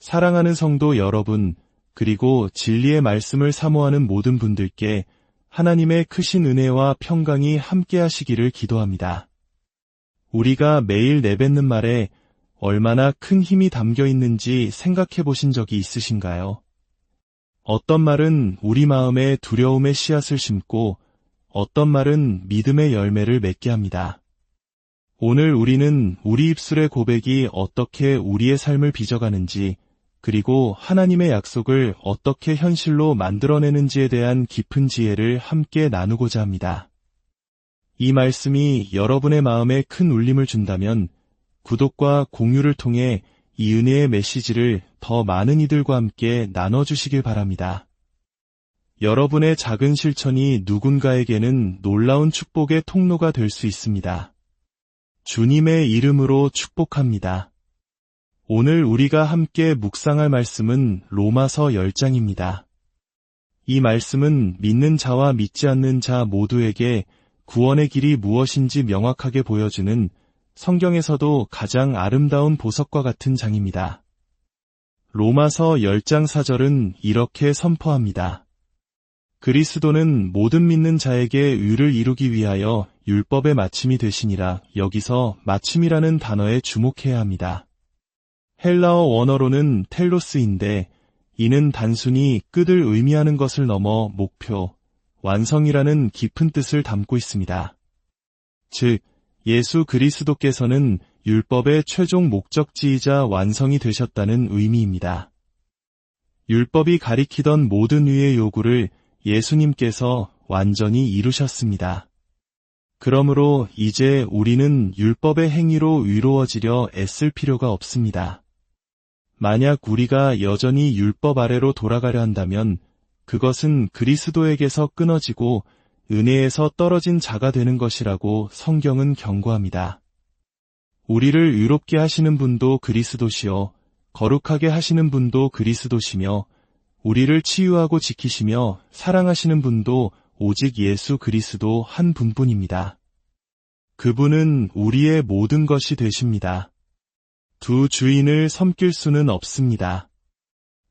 사랑하는 성도 여러분, 그리고 진리의 말씀을 사모하는 모든 분들께 하나님의 크신 은혜와 평강이 함께 하시기를 기도합니다. 우리가 매일 내뱉는 말에 얼마나 큰 힘이 담겨 있는지 생각해 보신 적이 있으신가요? 어떤 말은 우리 마음에 두려움의 씨앗을 심고 어떤 말은 믿음의 열매를 맺게 합니다. 오늘 우리는 우리 입술의 고백이 어떻게 우리의 삶을 빚어가는지, 그리고 하나님의 약속을 어떻게 현실로 만들어내는지에 대한 깊은 지혜를 함께 나누고자 합니다. 이 말씀이 여러분의 마음에 큰 울림을 준다면 구독과 공유를 통해 이 은혜의 메시지를 더 많은 이들과 함께 나눠주시길 바랍니다. 여러분의 작은 실천이 누군가에게는 놀라운 축복의 통로가 될 수 있습니다. 주님의 이름으로 축복합니다. 오늘 우리가 함께 묵상할 말씀은 로마서 10장입니다. 이 말씀은 믿는 자와 믿지 않는 자 모두에게 구원의 길이 무엇인지 명확하게 보여주는 성경에서도 가장 아름다운 보석과 같은 장입니다. 로마서 10장 4절은 이렇게 선포합니다. 그리스도는 모든 믿는 자에게 의를 이루기 위하여 율법의 마침이 되시니라. 여기서 마침이라는 단어에 주목해야 합니다. 헬라어 원어로는 텔로스인데 이는 단순히 끝을 의미하는 것을 넘어 목표, 완성이라는 깊은 뜻을 담고 있습니다. 즉, 예수 그리스도께서는 율법의 최종 목적지이자 완성이 되셨다는 의미입니다. 율법이 가리키던 모든 의의 요구를 예수님께서 완전히 이루셨습니다. 그러므로 이제 우리는 율법의 행위로 의로워지려 애쓸 필요가 없습니다. 만약 우리가 여전히 율법 아래로 돌아가려 한다면 그것은 그리스도에게서 끊어지고 은혜에서 떨어진 자가 되는 것이라고 성경은 경고합니다. 우리를 의롭게 하시는 분도 그리스도시요 거룩하게 하시는 분도 그리스도시며 우리를 치유하고 지키시며 사랑하시는 분도 오직 예수 그리스도 한 분뿐입니다. 그분은 우리의 모든 것이 되십니다. 두 주인을 섬길 수는 없습니다.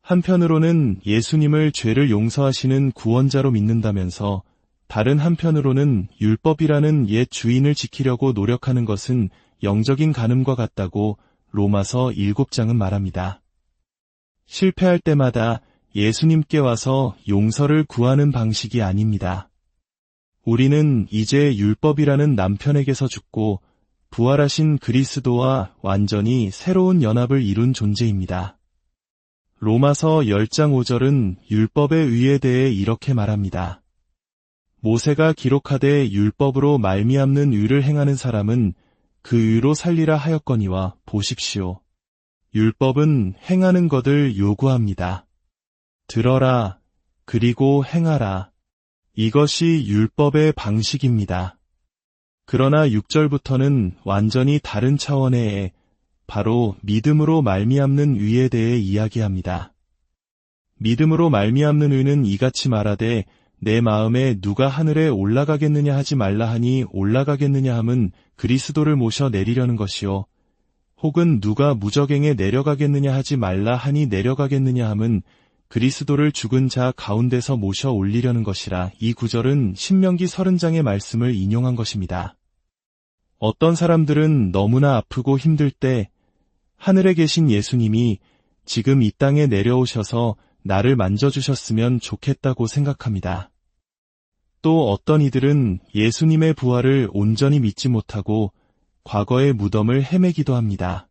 한편으로는 예수님을 죄를 용서하시는 구원자로 믿는다면서 다른 한편으로는 율법이라는 옛 주인을 지키려고 노력하는 것은 영적인 간음과 같다고 로마서 7장은 말합니다. 실패할 때마다 예수님께 와서 용서를 구하는 방식이 아닙니다. 우리는 이제 율법이라는 남편에게서 죽고 부활하신 그리스도와 완전히 새로운 연합을 이룬 존재입니다. 로마서 10장 5절은 율법의 의에 대해 이렇게 말합니다. 모세가 기록하되 율법으로 말미암는 의를 행하는 사람은 그 의로 살리라 하였거니와 보십시오. 율법은 행하는 것을 요구합니다. 들어라, 그리고 행하라. 이것이 율법의 방식입니다. 그러나 6절부터는 완전히 다른 차원의 바로 믿음으로 말미암는 의에 대해 이야기합니다. 믿음으로 말미암는 의는 이같이 말하되 내 마음에 누가 하늘에 올라가겠느냐 하지 말라 하니 올라가겠느냐 함은 그리스도를 모셔 내리려는 것이요 혹은 누가 무저갱에 내려가겠느냐 하지 말라 하니 내려가겠느냐 함은 그리스도를 죽은 자 가운데서 모셔 올리려는 것이라. 이 구절은 신명기 30장의 말씀을 인용한 것입니다. 어떤 사람들은 너무나 아프고 힘들 때 하늘에 계신 예수님이 지금 이 땅에 내려오셔서 나를 만져주셨으면 좋겠다고 생각합니다. 또 어떤 이들은 예수님의 부활을 온전히 믿지 못하고 과거의 무덤을 헤매기도 합니다.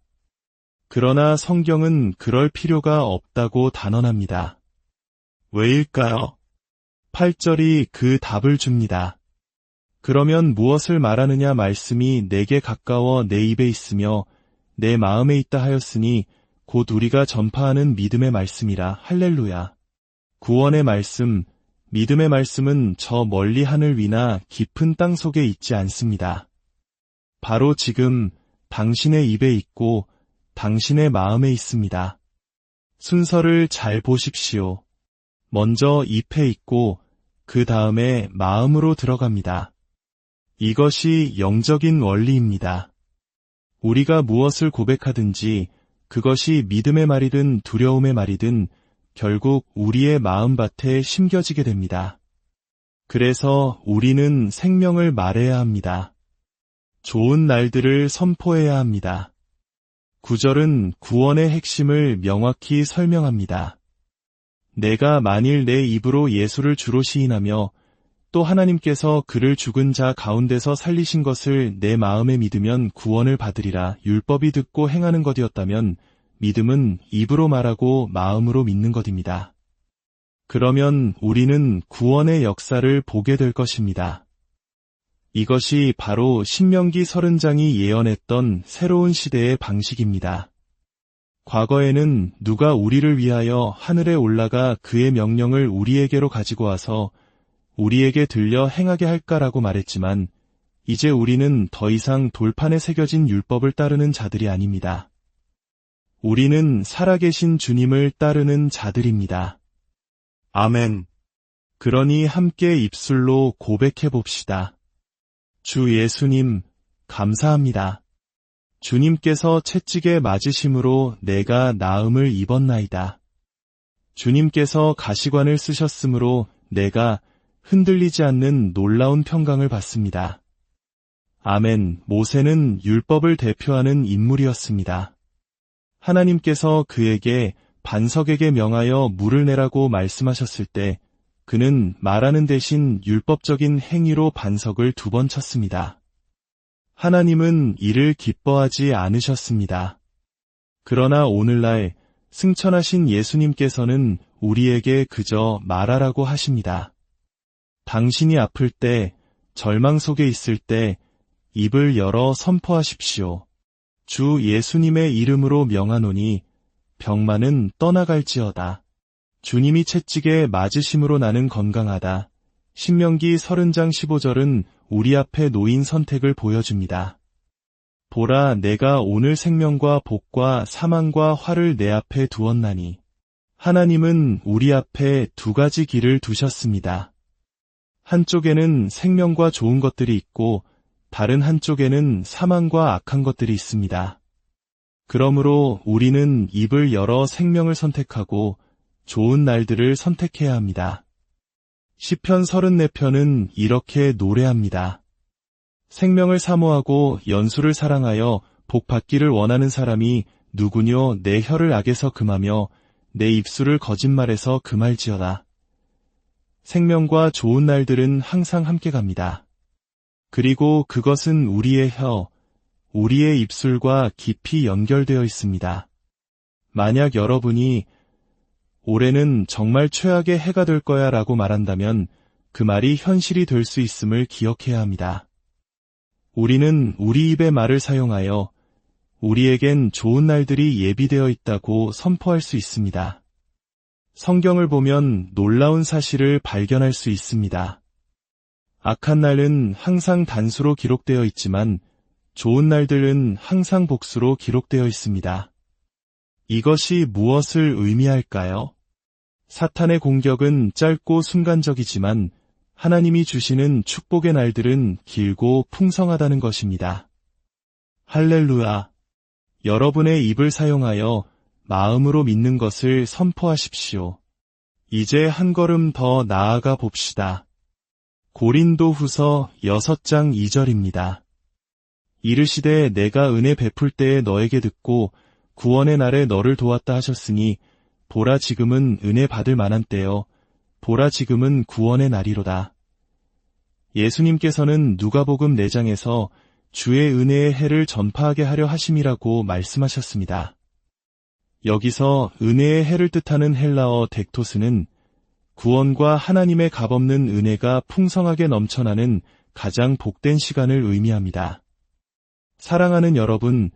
그러나 성경은 그럴 필요가 없다고 단언합니다. 왜일까요? 8절이 그 답을 줍니다. 그러면 무엇을 말하느냐 말씀이 내게 가까워 내 입에 있으며 내 마음에 있다 하였으니 곧 우리가 전파하는 믿음의 말씀이라. 할렐루야. 구원의 말씀, 믿음의 말씀은 저 멀리 하늘 위나 깊은 땅 속에 있지 않습니다. 바로 지금 당신의 입에 있고 당신의 마음에 있습니다. 순서를 잘 보십시오. 먼저 잎에 있고 그 다음에 마음으로 들어갑니다. 이것이 영적인 원리입니다. 우리가 무엇을 고백하든지 그것이 믿음의 말이든 두려움의 말이든 결국 우리의 마음밭에 심겨지게 됩니다. 그래서 우리는 생명을 말해야 합니다. 좋은 날들을 선포해야 합니다. 9절은 구원의 핵심을 명확히 설명합니다. 내가 만일 내 입으로 예수를 주로 시인하며 또 하나님께서 그를 죽은 자 가운데서 살리신 것을 내 마음에 믿으면 구원을 받으리라. 율법이 듣고 행하는 것이었다면 믿음은 입으로 말하고 마음으로 믿는 것입니다. 그러면 우리는 구원의 역사를 보게 될 것입니다. 이것이 바로 신명기 30장이 예언했던 새로운 시대의 방식입니다. 과거에는 누가 우리를 위하여 하늘에 올라가 그의 명령을 우리에게로 가지고 와서 우리에게 들려 행하게 할까라고 말했지만 이제 우리는 더 이상 돌판에 새겨진 율법을 따르는 자들이 아닙니다. 우리는 살아계신 주님을 따르는 자들입니다. 아멘. 그러니 함께 입술로 고백해 봅시다. 주 예수님, 감사합니다. 주님께서 채찍에 맞으심으로 내가 나음을 입었나이다. 주님께서 가시관을 쓰셨으므로 내가 흔들리지 않는 놀라운 평강을 받습니다. 아멘. 모세는 율법을 대표하는 인물이었습니다. 하나님께서 그에게 반석에게 명하여 물을 내라고 말씀하셨을 때 그는 말하는 대신 율법적인 행위로 반석을 2번 쳤습니다. 하나님은 이를 기뻐하지 않으셨습니다. 그러나 오늘날 승천하신 예수님께서는 우리에게 그저 말하라고 하십니다. 당신이 아플 때, 절망 속에 있을 때 입을 열어 선포하십시오. 주 예수님의 이름으로 명하노니 병만은 떠나갈지어다. 주님이 채찍에 맞으심으로 나는 건강하다. 신명기 30장 15절은 우리 앞에 놓인 선택을 보여줍니다. 보라, 내가 오늘 생명과 복과 사망과 화를 내 앞에 두었나니. 하나님은 우리 앞에 2가지 길을 두셨습니다. 한쪽에는 생명과 좋은 것들이 있고 다른 한쪽에는 사망과 악한 것들이 있습니다. 그러므로 우리는 입을 열어 생명을 선택하고 좋은 날들을 선택해야 합니다. 시편 34편은 이렇게 노래합니다. 생명을 사모하고 연수를 사랑하여 복 받기를 원하는 사람이 누구뇨? 내 혀를 악에서 금하며 내 입술을 거짓말에서 금할지어다. 생명과 좋은 날들은 항상 함께 갑니다. 그리고 그것은 우리의 혀, 우리의 입술과 깊이 연결되어 있습니다. 만약 여러분이 올해는 정말 최악의 해가 될 거야 라고 말한다면 그 말이 현실이 될 수 있음을 기억해야 합니다. 우리는 우리 입의 말을 사용하여 우리에겐 좋은 날들이 예비되어 있다고 선포할 수 있습니다. 성경을 보면 놀라운 사실을 발견할 수 있습니다. 악한 날은 항상 단수로 기록되어 있지만 좋은 날들은 항상 복수로 기록되어 있습니다. 이것이 무엇을 의미할까요? 사탄의 공격은 짧고 순간적이지만 하나님이 주시는 축복의 날들은 길고 풍성하다는 것입니다. 할렐루야! 여러분의 입을 사용하여 마음으로 믿는 것을 선포하십시오. 이제 한 걸음 더 나아가 봅시다. 고린도후서 6장 2절입니다. 이르시되 내가 은혜 베풀 때에 너에게 듣고 구원의 날에 너를 도왔다 하셨으니 보라 지금은 은혜 받을 만한 때요 보라 지금은 구원의 날이로다. 예수님께서는 누가복음 4장에서 주의 은혜의 해를 전파하게 하려 하심이라고 말씀하셨습니다. 여기서 은혜의 해를 뜻하는 헬라어 덱토스는 구원과 하나님의 값없는 은혜가 풍성하게 넘쳐나는 가장 복된 시간을 의미합니다. 사랑하는 여러분,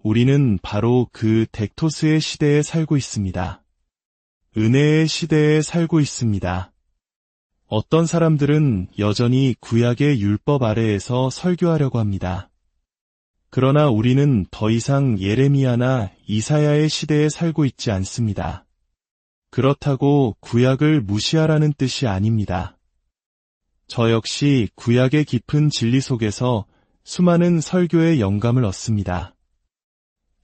우리는 바로 그 덱토스의 시대에 살고 있습니다. 은혜의 시대에 살고 있습니다. 어떤 사람들은 여전히 구약의 율법 아래에서 설교하려고 합니다. 그러나 우리는 더 이상 예레미야나 이사야의 시대에 살고 있지 않습니다. 그렇다고 구약을 무시하라는 뜻이 아닙니다. 저 역시 구약의 깊은 진리 속에서 수많은 설교의 영감을 얻습니다.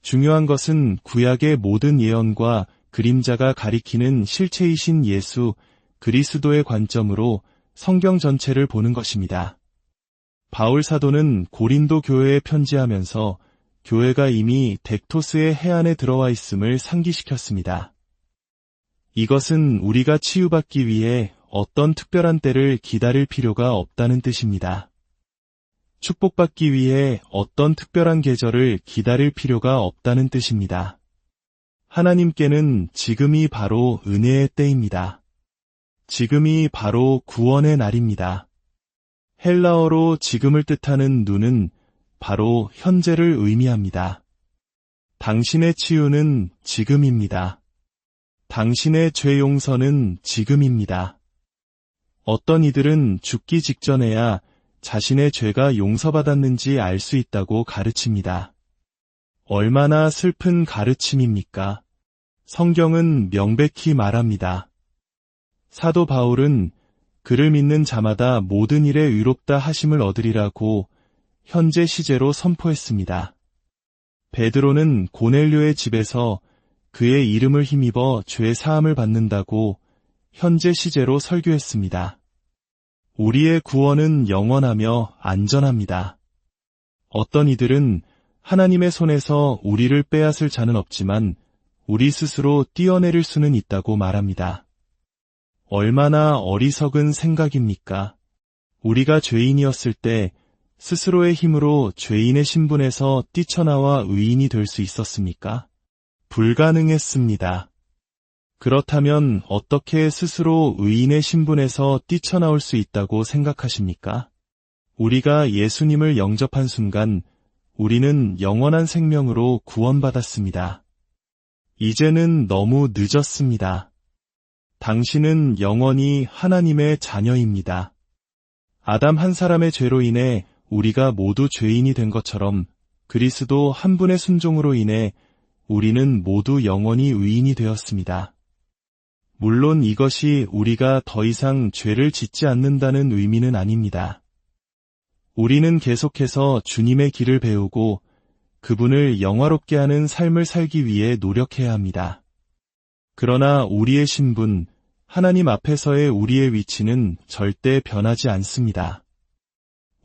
중요한 것은 구약의 모든 예언과 그림자가 가리키는 실체이신 예수 그리스도의 관점으로 성경 전체를 보는 것입니다. 바울 사도는 고린도 교회에 편지하면서 교회가 이미 덱토스의 해안에 들어와 있음을 상기시켰습니다. 이것은 우리가 치유받기 위해 어떤 특별한 때를 기다릴 필요가 없다는 뜻입니다. 축복받기 위해 어떤 특별한 계절을 기다릴 필요가 없다는 뜻입니다. 하나님께는 지금이 바로 은혜의 때입니다. 지금이 바로 구원의 날입니다. 헬라어로 지금을 뜻하는 누는 바로 현재를 의미합니다. 당신의 치유는 지금입니다. 당신의 죄 용서는 지금입니다. 어떤 이들은 죽기 직전에야 자신의 죄가 용서받았는지 알 수 있다고 가르칩니다. 얼마나 슬픈 가르침입니까? 성경은 명백히 말합니다. 사도 바울은 그를 믿는 자마다 모든 일에 의롭다 하심을 얻으리라고 현재 시제로 선포했습니다. 베드로는 고넬료의 집에서 그의 이름을 힘입어 죄 사함을 받는다고 현재 시제로 설교했습니다. 우리의 구원은 영원하며 안전합니다. 어떤 이들은 하나님의 손에서 우리를 빼앗을 자는 없지만 우리 스스로 뛰어내릴 수는 있다고 말합니다. 얼마나 어리석은 생각입니까? 우리가 죄인이었을 때 스스로의 힘으로 죄인의 신분에서 뛰쳐나와 의인이 될 수 있었습니까? 불가능했습니다. 그렇다면 어떻게 스스로 의인의 신분에서 뛰쳐나올 수 있다고 생각하십니까? 우리가 예수님을 영접한 순간 우리는 영원한 생명으로 구원받았습니다. 이제는 너무 늦었습니다. 당신은 영원히 하나님의 자녀입니다. 아담 한 사람의 죄로 인해 우리가 모두 죄인이 된 것처럼 그리스도 한 분의 순종으로 인해 우리는 모두 영원히 의인이 되었습니다. 물론 이것이 우리가 더 이상 죄를 짓지 않는다는 의미는 아닙니다. 우리는 계속해서 주님의 길을 배우고 그분을 영화롭게 하는 삶을 살기 위해 노력해야 합니다. 그러나 우리의 신분, 하나님 앞에서의 우리의 위치는 절대 변하지 않습니다.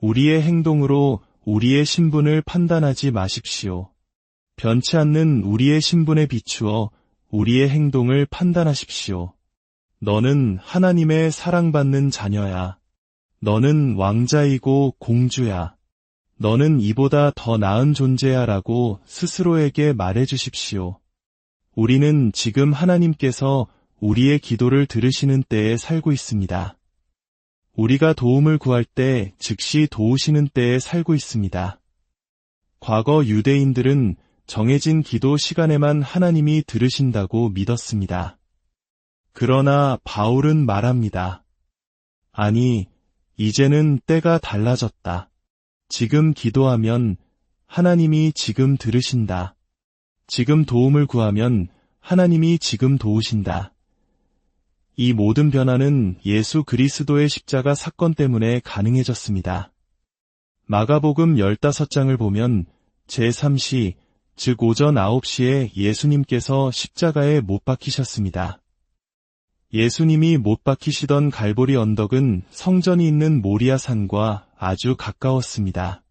우리의 행동으로 우리의 신분을 판단하지 마십시오. 변치 않는 우리의 신분에 비추어 우리의 행동을 판단하십시오. 너는 하나님의 사랑받는 자녀야. 너는 왕자이고 공주야. 너는 이보다 더 나은 존재야 라고 스스로에게 말해주십시오. 우리는 지금 하나님께서 우리의 기도를 들으시는 때에 살고 있습니다. 우리가 도움을 구할 때 즉시 도우시는 때에 살고 있습니다. 과거 유대인들은 정해진 기도 시간에만 하나님이 들으신다고 믿었습니다. 그러나 바울은 말합니다. 아니, 이제는 때가 달라졌다. 지금 기도하면 하나님이 지금 들으신다. 지금 도움을 구하면 하나님이 지금 도우신다. 이 모든 변화는 예수 그리스도의 십자가 사건 때문에 가능해졌습니다. 마가복음 15장을 보면 제3시, 즉 오전 9시에 예수님께서 십자가에 못 박히셨습니다. 예수님이 못 박히시던 갈보리 언덕은 성전이 있는 모리아 산과 아주 가까웠습니다.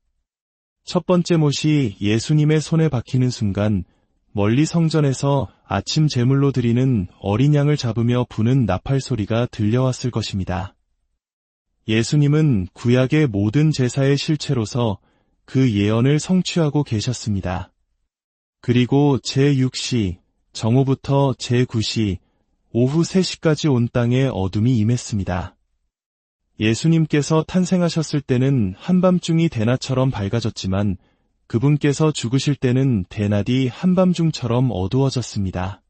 첫 번째 못이 예수님의 손에 박히는 순간 멀리 성전에서 아침 제물로 드리는 어린 양을 잡으며 부는 나팔 소리가 들려왔을 것입니다. 예수님은 구약의 모든 제사의 실체로서 그 예언을 성취하고 계셨습니다. 그리고 제6시, 정오부터 제9시, 오후 3시까지 온 땅에 어둠이 임했습니다. 예수님께서 탄생하셨을 때는 한밤중이 대낮처럼 밝아졌지만 그분께서 죽으실 때는 대낮이 한밤중처럼 어두워졌습니다.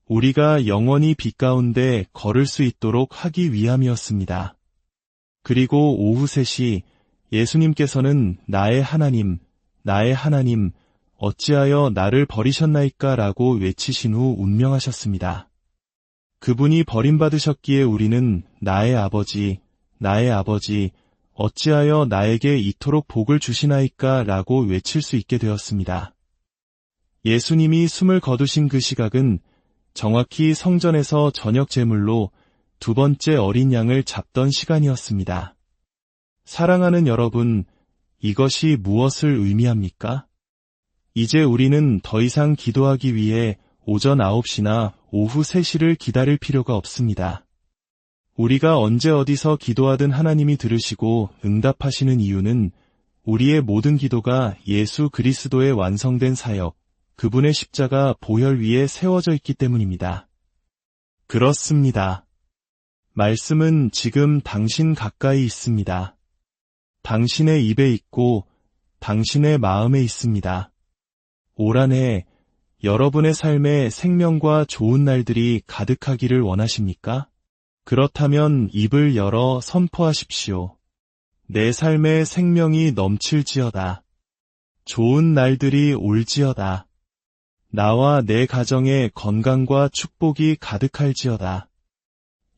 우리가 영원히 빛 가운데 걸을 수 있도록 하기 위함이었습니다. 그리고 오후 3시 예수님께서는 나의 하나님, 나의 하나님, 어찌하여 나를 버리셨나이까 라고 외치신 후 운명하셨습니다. 그분이 버림받으셨기에 우리는 나의 아버지, 나의 아버지, 어찌하여 나에게 이토록 복을 주시나이까 라고 외칠 수 있게 되었습니다. 예수님이 숨을 거두신 그 시각은 정확히 성전에서 저녁 제물로 두 번째 어린 양을 잡던 시간이었습니다. 사랑하는 여러분, 이것이 무엇을 의미합니까? 이제 우리는 더 이상 기도하기 위해 오전 9시나 오후 3시를 기다릴 필요가 없습니다. 우리가 언제 어디서 기도하든 하나님이 들으시고 응답하시는 이유는 우리의 모든 기도가 예수 그리스도의 완성된 사역, 그분의 십자가 보혈 위에 세워져 있기 때문입니다. 그렇습니다. 말씀은 지금 당신 가까이 있습니다. 당신의 입에 있고 당신의 마음에 있습니다. 올 한 해 여러분의 삶에 생명과 좋은 날들이 가득하기를 원하십니까? 그렇다면 입을 열어 선포하십시오. 내 삶에 생명이 넘칠지어다. 좋은 날들이 올지어다. 나와 내 가정에 건강과 축복이 가득할지어다.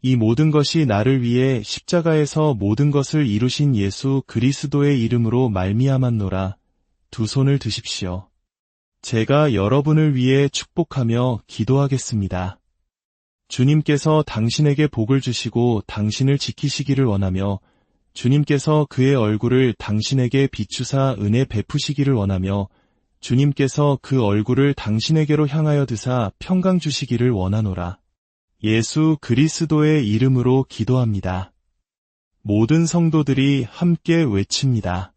이 모든 것이 나를 위해 십자가에서 모든 것을 이루신 예수 그리스도의 이름으로 말미암았노라. 두 손을 드십시오. 제가 여러분을 위해 축복하며 기도하겠습니다. 주님께서 당신에게 복을 주시고 당신을 지키시기를 원하며 주님께서 그의 얼굴을 당신에게 비추사 은혜 베푸시기를 원하며 주님께서 그 얼굴을 당신에게로 향하여 드사 평강 주시기를 원하노라. 예수 그리스도의 이름으로 기도합니다. 모든 성도들이 함께 외칩니다.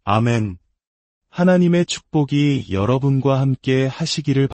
아멘. 하나님의 축복이 여러분과 함께 하시기를 바랍니다.